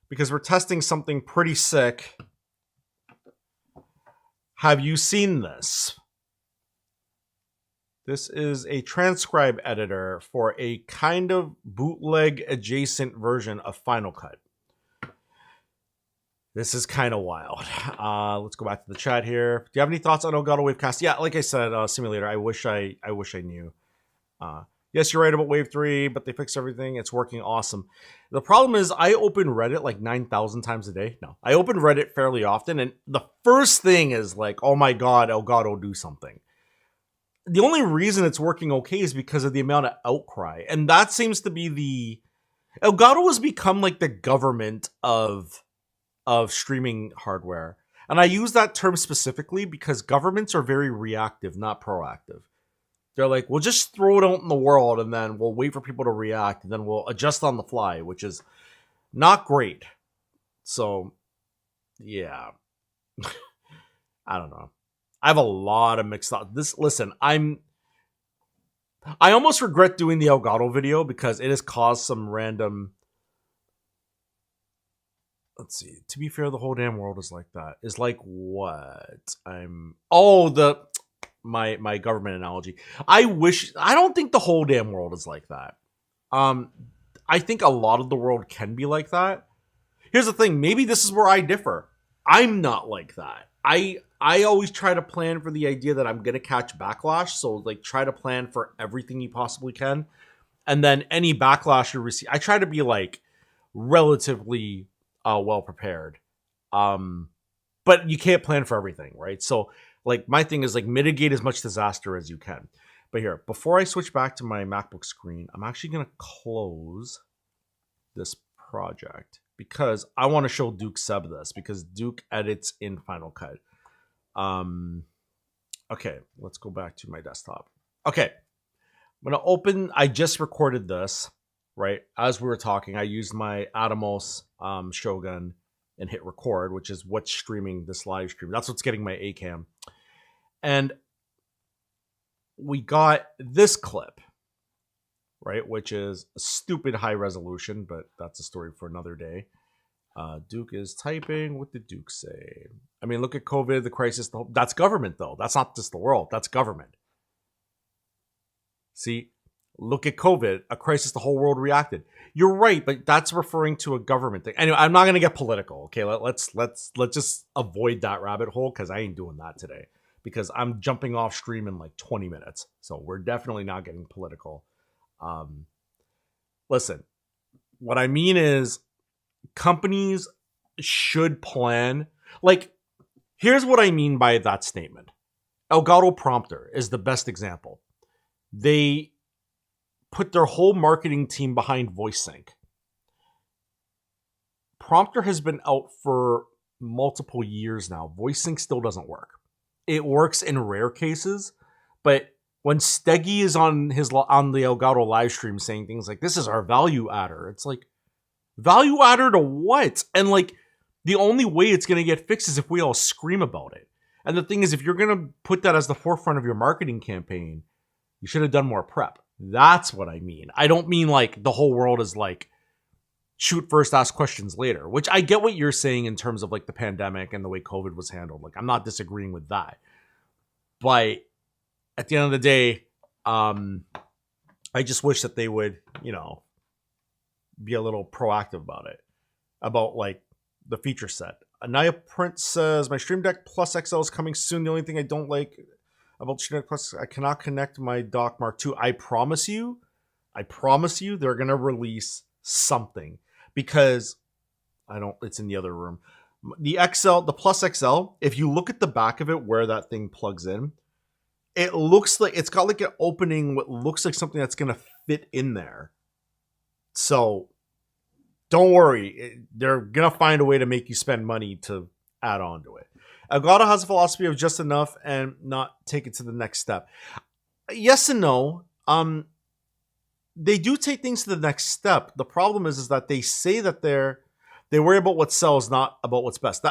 S1: because we're testing something pretty sick. Have you seen this? This is a transcribe editor for a kind of bootleg adjacent version of Final Cut. This is kind of wild. Let's go back to the chat here. Do you have any thoughts on Elgato Wavecast? Yeah, like I said, Simulator. I wish I knew. Yes, you're right about Wave 3, but they fixed everything. It's working awesome. The problem is I open Reddit like 9,000 times a day. No, I open Reddit fairly often, and the first thing is like, oh my god, Elgato, do something. The only reason it's working okay is because of the amount of outcry, and that seems to be the... Elgato has become like the government of streaming hardware. And I use that term specifically because governments are very reactive, not proactive. They're like, we'll just throw it out in the world and then we'll wait for people to react and then we'll adjust on the fly, which is not great. So, yeah. I don't know. I have a lot of mixed thoughts. Listen, I almost regret doing the Elgato video because it has caused some random... Let's see. To be fair, the whole damn world is like that. Is like what? My government analogy. I don't think the whole damn world is like that. I think a lot of the world can be like that. Here's the thing. Maybe this is where I differ. I'm not like that. I always try to plan for the idea that I'm gonna catch backlash. So like try to plan for everything you possibly can, and then any backlash you receive, I try to be like relatively well prepared. But you can't plan for everything, right? So like my thing is like mitigate as much disaster as you can. But here, before I switch back to my MacBook screen, I'm actually gonna close this project because I want to show Duke Seb this because Duke edits in Final Cut. Okay, let's go back to my desktop. Okay, I'm gonna open. I just recorded this. Right as we were talking, I used my Atomos Shogun and hit record, which is what's streaming this live stream. That's what's getting my ACAM. And we got this clip, right, which is a stupid high resolution, but that's a story for another day. Duke is typing. What did Duke say? I mean, look at COVID, the crisis. That's government, though. That's not just the world. That's government. See? Look at COVID, a crisis the whole world reacted. You're right, but that's referring to a government thing. Anyway, I'm not going to get political. Okay, let's just avoid that rabbit hole because I ain't doing that today because I'm jumping off stream in like 20 minutes. So we're definitely not getting political. Listen, what I mean is companies should plan. Like, here's what I mean by that statement. Elgato Prompter is the best example. They put their whole marketing team behind VoiceSync. Prompter has been out for multiple years now. VoiceSync still doesn't work. It works in rare cases, but when Steggy is on the Elgato live stream saying things like, this is our value adder, it's like, value adder to what? And like, the only way it's going to get fixed is if we all scream about it. And the thing is, if you're going to put that as the forefront of your marketing campaign, you should have done more prep. That's what I mean. I don't mean like the whole world is like shoot first, ask questions later, which I get what you're saying in terms of like the pandemic and the way COVID was handled. Like, I'm not disagreeing with that. But at the end of the day, I just wish that they would, be a little proactive about it, about like the feature set. Anaya Prince says, my Stream Deck Plus XL is coming soon. The only thing I don't like about Stream Deck Plus, I cannot connect my Dock Mark II. I promise you, they're going to release something because it's in the other room. The XL, the Plus XL, if you look at the back of it where that thing plugs in, it looks like it's got like an opening, what looks like something that's going to fit in there. So don't worry. They're going to find a way to make you spend money to add on to it. Elgato has a philosophy of just enough and not take it to the next step. Yes and no. They do take things to the next step. The problem is that they say that they worry about what sells, not about what's best.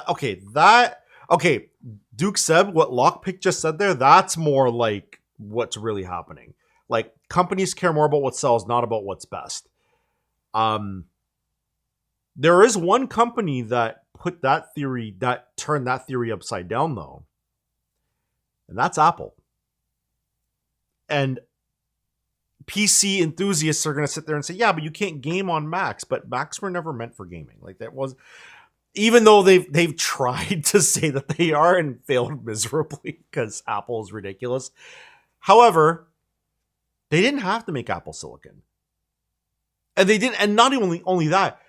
S1: Duke Seb, what Lockpick just said there, that's more like what's really happening. Like, companies care more about what sells, not about what's best. There is one company that turned that theory upside down, though. And that's Apple. And PC enthusiasts are going to sit there and say, yeah, but you can't game on Macs. But Macs were never meant for gaming. Like, that was, even though they've tried to say that they are and failed miserably because Apple is ridiculous. However, they didn't have to make Apple Silicon. And they didn't, and not only that,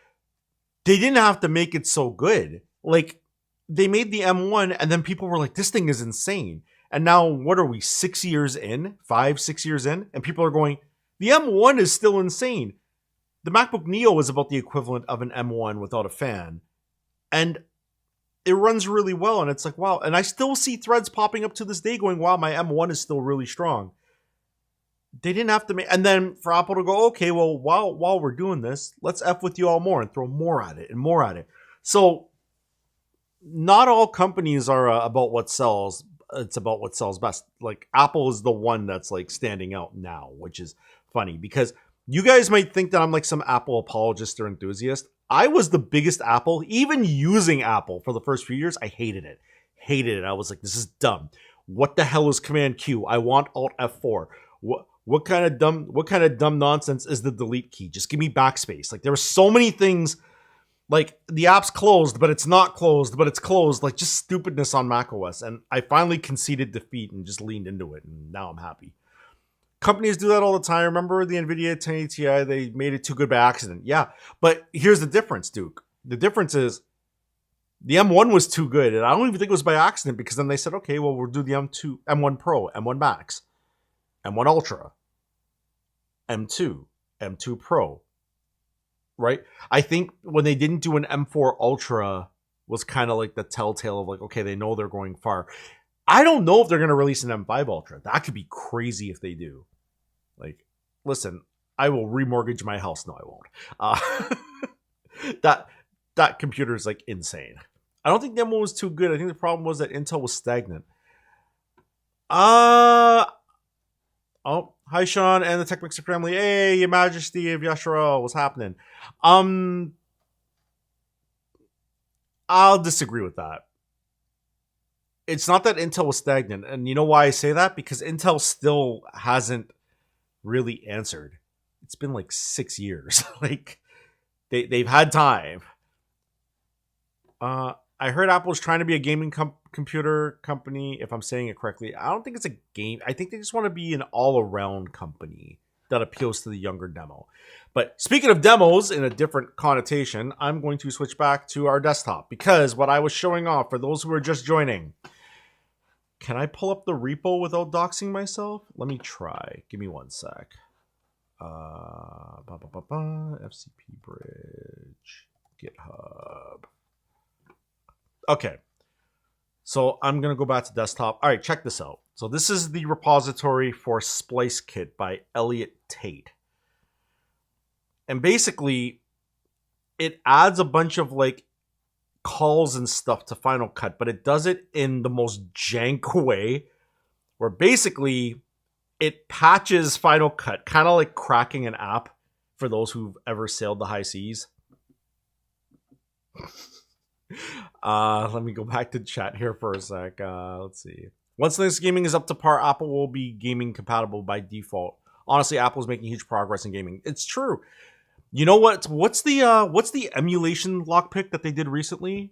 S1: they didn't have to make it so good. Like, they made the M1 and then people were like, this thing is insane. And now, what are we, 6 years in? 5-6 years in? And people are going, the M1 is still insane. The MacBook Neo is about the equivalent of an M1 without a fan. And it runs really well. And it's like, wow. And I still see threads popping up to this day going, wow, my M1 is still really strong. They didn't have to make, and then for Apple to go, okay, well, while we're doing this, let's F with you all more and throw more at it and more at it. So not all companies are about what sells. It's about what sells best. Like, Apple is the one that's like standing out now, which is funny because you guys might think that I'm like some Apple apologist or enthusiast. I was the biggest Apple, even using Apple for the first few years. I hated it. I was like, this is dumb. What the hell is Command Q? I want Alt F4. What kind of dumb nonsense is the delete key? Just give me backspace. Like, there were so many things, like the app's closed, but it's not closed, but it's closed. Like, just stupidness on macOS. And I finally conceded defeat and just leaned into it. And now I'm happy. Companies do that all the time. Remember the NVIDIA 1080 Ti? They made it too good by accident. Yeah. But here's the difference, Duke. The difference is the M1 was too good. And I don't even think it was by accident, because then they said, okay, well, we'll do the M1 Pro, M1 Max, M1 Ultra, M2, M2 Pro, right? I think when they didn't do an M4 Ultra was kind of like the telltale of like, okay, they know they're going far. I don't know if they're going to release an M5 Ultra. That could be crazy if they do. Like, listen, I will remortgage my house. No, I won't. That computer is like insane. I don't think the M1 was too good. I think the problem was that Intel was stagnant. Oh, hi Sean and the Tech Mixer family. Hey, Your Majesty of Yashara, what's happening? I'll disagree with that. It's not that Intel was stagnant, and you know why I say that? Because Intel still hasn't really answered. It's been like 6 years. Like, they've had time. I heard Apple's trying to be a gaming computer company, if I'm saying it correctly. I don't think it's a game. I think they just want to be an all-around company that appeals to the younger demo. But speaking of demos in a different connotation, I'm going to switch back to our desktop, because what I was showing off, for those who are just joining, can I pull up the repo without doxing myself? Let me try. Give me one sec. FCP Bridge, GitHub. Okay. So I'm going to go back to desktop. All right, check this out. So this is the repository for Splice Kit by Elliot Tate. And basically, it adds a bunch of like calls and stuff to Final Cut, but it does it in the most jank way, where basically it patches Final Cut, kind of like cracking an app for those who've ever sailed the high seas. Let me go back to chat here for a sec. Let's see. Once Linux gaming is up to par, Apple will be gaming compatible by default. Honestly, Apple's making huge progress in gaming. It's true. You know what? What's the emulation lockpick that they did recently?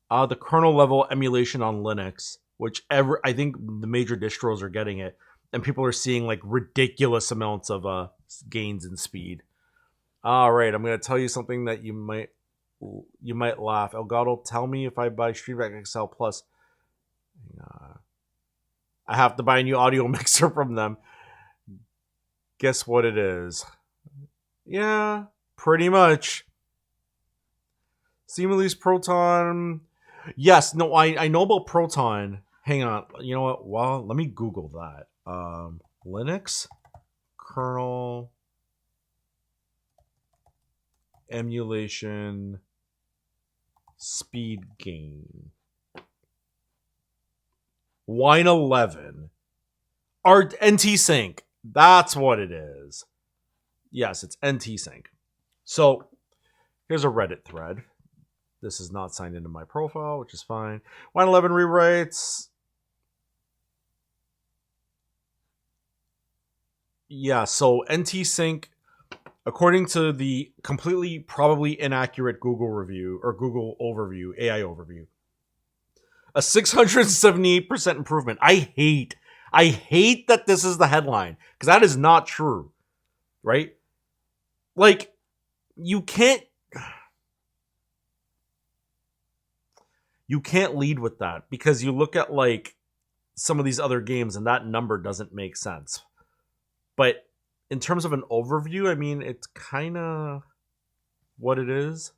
S1: The kernel level emulation on Linux, which I think the major distros are getting it, and people are seeing like ridiculous amounts of gains in speed. All right, I'm gonna tell you something that you might laugh. Elgato, tell me if I buy Stream Deck XL Plus, I have to buy a new audio mixer from them. Guess what it is? Yeah, pretty much. Steam release Proton. Yes, no, I know about Proton. Hang on. You know what? Well, let me Google that. Linux kernel emulation speed gain. Wine 11. Or NT Sync. That's what it is. Yes, it's NT Sync. So here's a Reddit thread. This is not signed into my profile, which is fine. Wine 11 rewrites. Yeah, so NT Sync, according to the completely probably inaccurate Google review or Google overview, AI overview, a 678% improvement. I hate that this is the headline because that is not true, right? Like, you can't lead with that because you look at like some of these other games and that number doesn't make sense. But in terms of an overview, I mean, it's kind of what it is.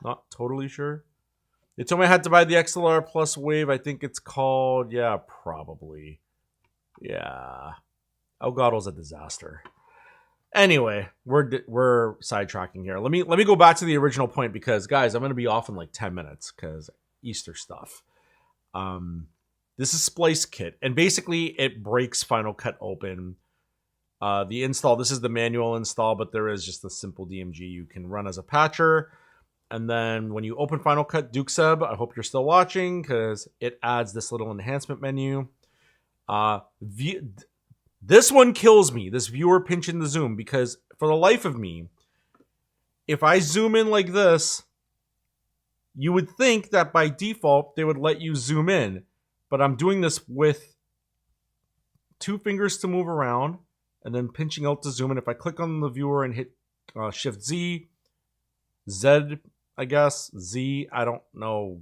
S1: Not totally sure. They told me I had to buy the XLR Plus Wave. I think it's called. Yeah, probably. Yeah. Elgato's a disaster. Anyway, we're sidetracking here. Let me go back to the original point because, guys, I'm going to be off in like 10 minutes because Easter stuff. This is Splice Kit, and basically it breaks Final Cut open. The install, this is the manual install, but there is just a simple DMG you can run as a patcher. And then when you open Final Cut DukeSeb, I hope you're still watching because it adds this little enhancement menu. This one kills me, this viewer pinch in the zoom, because for the life of me, if I zoom in like this, you would think that by default they would let you zoom in. But I'm doing this with 2 fingers to move around and then pinching out to zoom in. If I click on the viewer and hit Shift Z, Z, I guess, Z, I don't know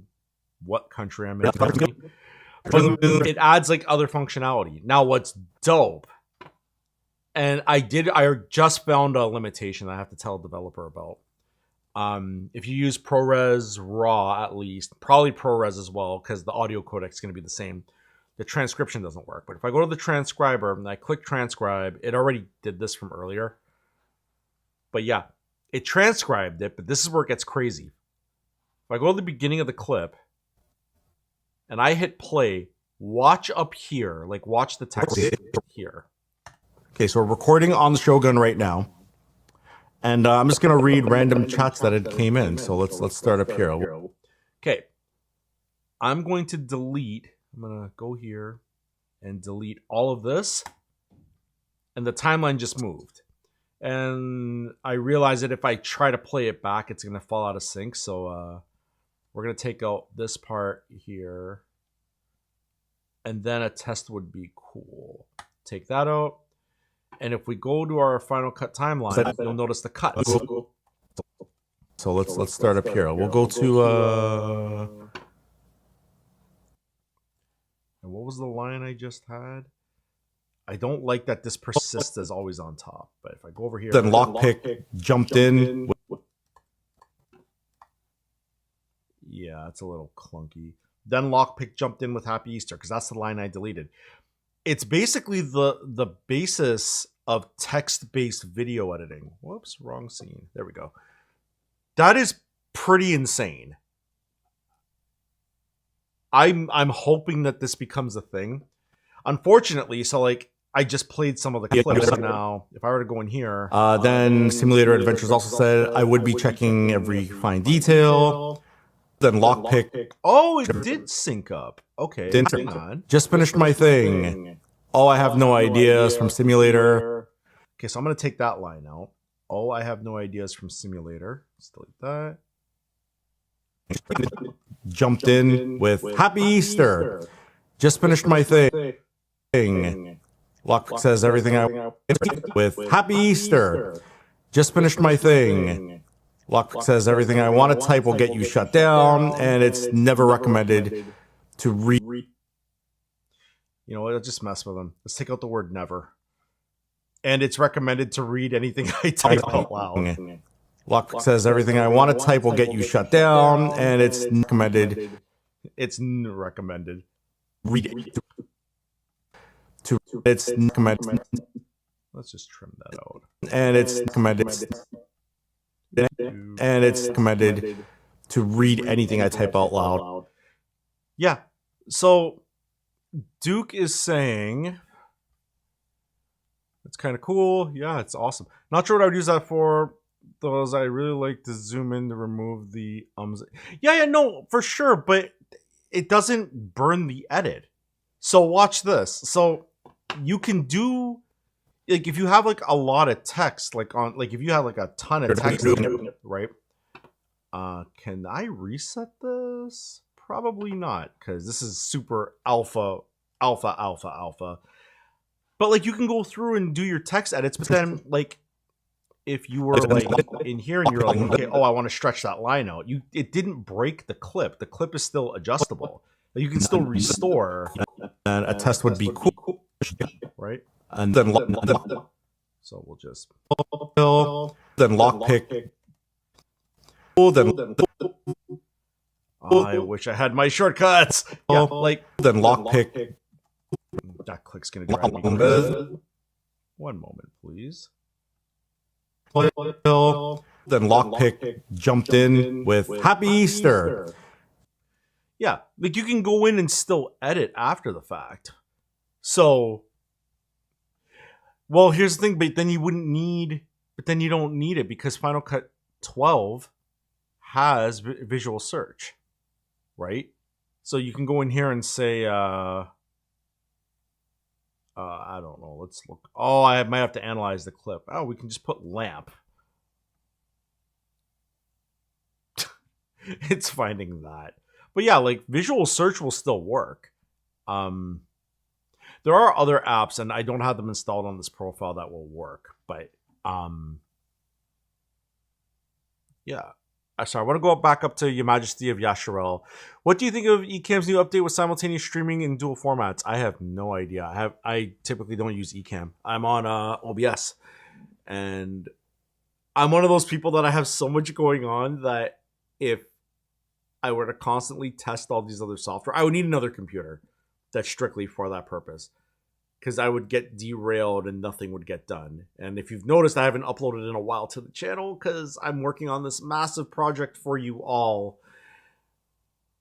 S1: what country I'm in. But it adds like other functionality. Now what's dope, and I just found a limitation I have to tell a developer about. If you use ProRes RAW, at least, probably ProRes as well, because the audio codec is going to be the same, the transcription doesn't work. But if I go to the transcriber and I click transcribe, it already did this from earlier. But yeah, it transcribed it, but this is where it gets crazy. If I go to the beginning of the clip and I hit play, watch up here, like watch the text here. Okay, so we're recording on the Shogun right now. And I'm just going to read random chats that it came in. So let's start up here. Okay. I'm going to delete. I'm going to go here and delete all of this. And the timeline just moved. And I realize that if I try to play it back, it's going to fall out of sync. So we're going to take out this part here. And then a test would be cool. Take that out. And if we go to our Final Cut timeline, you'll notice the cuts. So let's start up here. We'll go to and what was the line I just had? I don't like that this persists as always on top. But if I go over here, then lockpick jumped in. Yeah, it's a little clunky. Then lockpick jumped in with Happy Easter because that's the line I deleted. It's basically the basis of text-based video editing. Whoops, wrong scene. There we go. That is pretty insane. I'm hoping that this becomes a thing. Unfortunately, so like I just played some of the clips now. If I were to go in here, then Simulator Adventures also said I would be checking every fine detail. Then lockpick. Oh, it did sync up. Okay, hang on. Just finished my thing. Oh, I have no ideas from Simulator. Okay, so I'm going to take that line out. Oh, I have no ideas from Simulator. Let's delete that. Jumped in with Happy Easter. Just finished my thing. Lockpick says everything I with Happy Easter. Just finished my thing. Lockpick says everything I want to type will get you shut down, and it's never recommended to read. You know what? I'll just mess with them. Let's take out the word never. And it's recommended to read anything I type out loud. Lockpick says everything I want to type will get you shut down, and it's recommended. It's recommended. Read it. It's recommended. Let's just trim that out. And it's recommended. And it's recommended to read anything I type out loud. Yeah. So Duke is saying it's kind of cool. Yeah, it's awesome. Not sure what I would use that for. Those I really like to zoom in to remove the ums. Yeah, no, for sure. But it doesn't burn the edit. So watch this. So you can do like if you have like a lot of text, like on like if you have like a ton of text, right? Can I reset this? Probably not, because this is super alpha, alpha, alpha, alpha. But like you can go through and do your text edits, but then like if you were like in here and you're like, okay, oh, I want to stretch that line out, it didn't break the clip. The clip is still adjustable. You can still restore.
S2: And a test would be cool,
S1: right?
S2: And then
S1: so we'll just
S2: then lockpick. Then
S1: I wish I had my shortcuts. Yeah, like
S2: then lockpick.
S1: That click's gonna drive me crazy. One moment, please.
S2: Then lockpick jumped in with Happy Easter.
S1: Yeah, like you can go in and still edit after the fact. So, well, here's the thing, but then you don't need it because Final Cut 12 has visual search, right? So you can go in here and say, I don't know. Let's look. Oh, I might have to analyze the clip. Oh, we can just put lamp. It's finding that. But yeah, like visual search will still work. There are other apps, and I don't have them installed on this profile that will work. But yeah. Sorry, I want to go back up to Your Majesty of Yasharel. What do you think of Ecamm's new update with simultaneous streaming in dual formats? I have no idea. I typically don't use Ecamm. I'm on OBS, and I'm one of those people that I have so much going on that if I were to constantly test all these other software, I would need another computer that's strictly for that purpose, because I would get derailed and nothing would get done. And if you've noticed, I haven't uploaded in a while to the channel because I'm working on this massive project for you all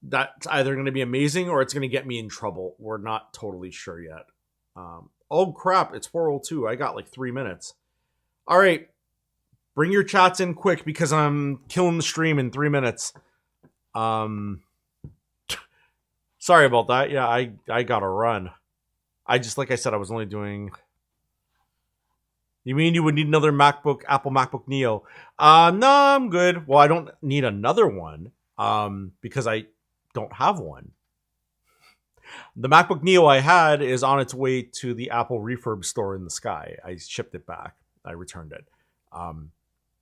S1: that's either going to be amazing or it's going to get me in trouble. We're not totally sure yet. Oh crap, it's 4:02. I got like 3 minutes. All right, bring your chats in quick because I'm killing the stream in 3 minutes. Sorry about that. Yeah, I gotta run. Like I said, I was only doing. You mean you would need another Apple MacBook Neo? No, I'm good. Well, I don't need another one, because I don't have one. The MacBook Neo I had is on its way to the Apple refurb store in the sky. I shipped it back. I returned it.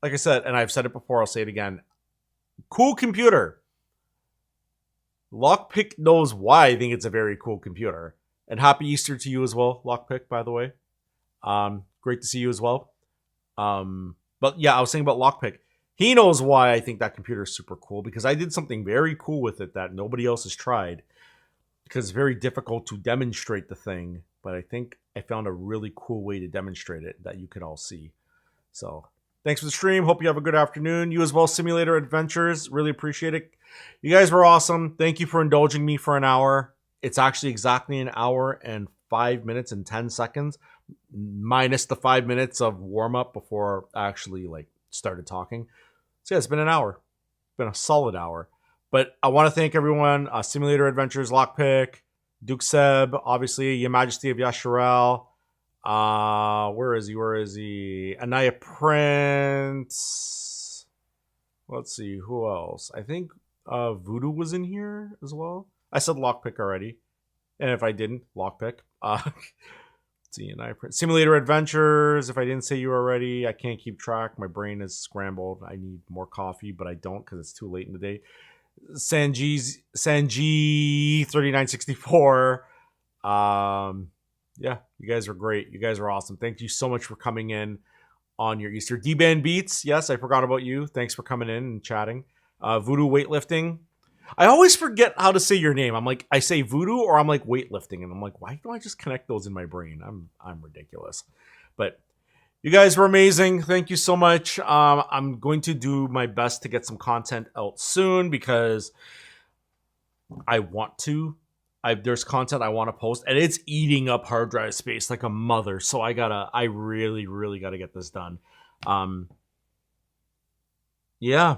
S1: Like I said, and I've said it before, I'll say it again. Cool computer. Lockpick knows why I think it's a very cool computer. And happy Easter to you as well, Lockpick, by the way. Great to see you as well. But yeah, I was saying about Lockpick. He knows why I think that computer is super cool, because I did something very cool with it that nobody else has tried. Because it's very difficult to demonstrate the thing, but I think I found a really cool way to demonstrate it that you could all see. So, thanks for the stream. Hope you have a good afternoon. You as well, Simulator Adventures. Really appreciate it. You guys were awesome. Thank you for indulging me for an hour. It's actually exactly an hour and 5 minutes and 10 seconds, minus the 5 minutes of warm up before I actually started talking. So yeah, it's been an hour. It's been a solid hour. But I want to thank everyone. Simulator Adventures, Lockpick, Duke Seb, obviously, Your Majesty of Yasharel. Where is he? Anaya Prince. Let's see, who else? I think Voodoo was in here as well. I said Lockpick already. And if I didn't, Lockpick. Let's see, Anaya Prince. Simulator Adventures. If I didn't say you already, I can't keep track. My brain is scrambled. I need more coffee, but I don't because it's too late in the day. Sanji 3964. Yeah, you guys are great. You guys are awesome. Thank you so much for coming in on your Easter. D-Band Beats. Yes, I forgot about you. Thanks for coming in and chatting. Voodoo Weightlifting. I always forget how to say your name. I'm like, I say Voodoo or I'm like weightlifting, and I'm like, why don't I just connect those in my brain? I'm ridiculous. But you guys were amazing. Thank you so much. I'm going to do my best to get some content out soon because I want to. There's content I want to post, and it's eating up hard drive space like a mother. So I really, really gotta get this done. Yeah.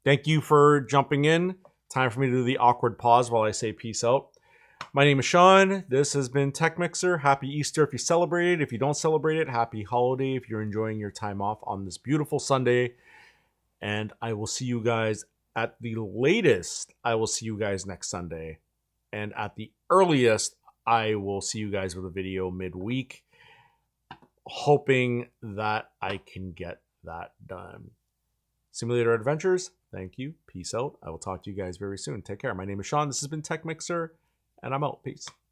S1: Thank you for jumping in. Time for me to do the awkward pause while I say peace out. My name is Sean. This has been Tech Mixer. Happy Easter if you celebrate it. If you don't celebrate it, happy holiday if you're enjoying your time off on this beautiful Sunday. And I will see you guys at the latest. I will see you guys next Sunday. And at the earliest, I will see you guys with a video midweek, hoping that I can get that done. Simulator Adventures, thank you. Peace out. I will talk to you guys very soon. Take care. My name is Sean. This has been Tech Mixer, and I'm out. Peace.